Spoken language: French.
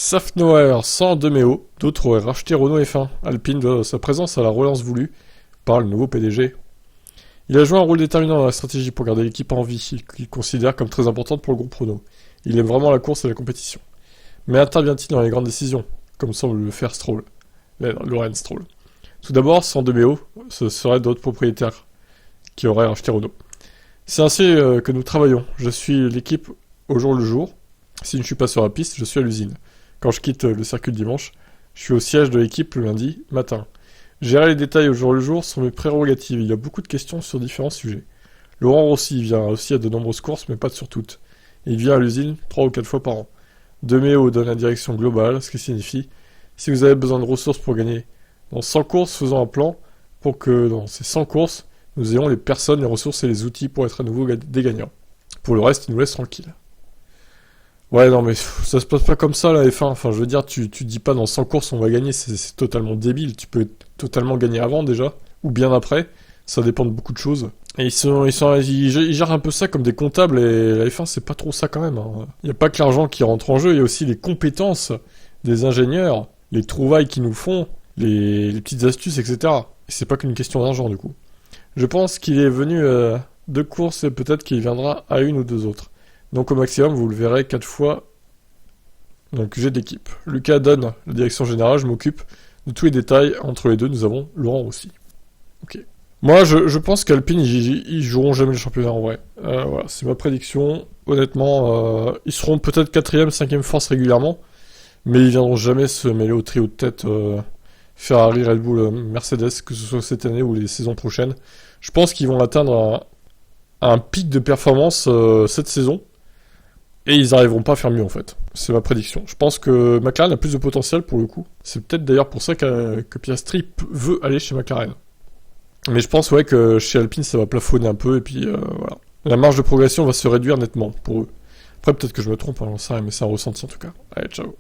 Safnauer sans De Meo, d'autres auraient racheté Renault F1. Alpine doit sa présence à la relance voulue par le nouveau PDG. Il a joué un rôle déterminant dans la stratégie pour garder l'équipe en vie, qu'il considère comme très importante pour le groupe Renault. Il aime vraiment la course et la compétition. Mais intervient-il dans les grandes décisions, comme semble le faire Stroll, Lorenz Stroll. Tout d'abord, sans De Meo, ce seraient d'autres propriétaires qui auraient racheté Renault. C'est ainsi que nous travaillons. Je suis l'équipe au jour le jour. Si je ne suis pas sur la piste, je suis à l'usine. Quand je quitte le circuit le dimanche, je suis au siège de l'équipe le lundi matin. Gérer les détails au jour le jour sont mes prérogatives. Il y a beaucoup de questions sur différents sujets. Laurent Rossi vient aussi à de nombreuses courses, mais pas sur toutes. Il vient à l'usine 3 ou 4 fois par an. De Meo donne la direction globale, ce qui signifie, si vous avez besoin de ressources pour gagner dans 100 courses, faisons un plan pour que dans ces 100 courses, nous ayons les personnes, les ressources et les outils pour être à nouveau des gagnants. Pour le reste, il nous laisse tranquille. Ouais, non, mais ça se passe pas comme ça, la F1. Enfin, je veux dire, tu dis pas dans 100 courses on va gagner, c'est totalement débile. Tu peux totalement gagner avant, déjà, ou bien après. Ça dépend de beaucoup de choses. Et ils gèrent un peu ça comme des comptables, et la F1, c'est pas trop ça quand même. Hein. Y a pas que l'argent qui rentre en jeu, il y a aussi les compétences des ingénieurs, les trouvailles qu'ils nous font, les petites astuces, etc. Et c'est pas qu'une question d'argent, du coup. Je pense qu'il est venu 2 courses, et peut-être qu'il viendra à 1 ou 2 autres. Donc au maximum, vous le verrez 4 fois. Donc j'ai d'équipe. Lucas donne la direction générale, je m'occupe de tous les détails. Entre les deux, nous avons Laurent aussi. Ok. Moi, je pense qu'Alpine, ils joueront jamais le championnat en vrai. Voilà, c'est ma prédiction. Honnêtement, ils seront peut-être 4ème, 5ème force régulièrement, mais ils viendront jamais se mêler au trio de tête Ferrari, Red Bull, Mercedes, que ce soit cette année ou les saisons prochaines. Je pense qu'ils vont atteindre un pic de performance cette saison. Et ils n'arriveront pas à faire mieux en fait. C'est ma prédiction. Je pense que McLaren a plus de potentiel pour le coup. C'est peut-être d'ailleurs pour ça que Piastri veut aller chez McLaren. Mais je pense ouais que chez Alpine ça va plafonner un peu et puis voilà. La marge de progression va se réduire nettement pour eux. Après peut-être que je me trompe, hein, j'en sais rien, mais c'est un ressenti en tout cas. Allez, ciao.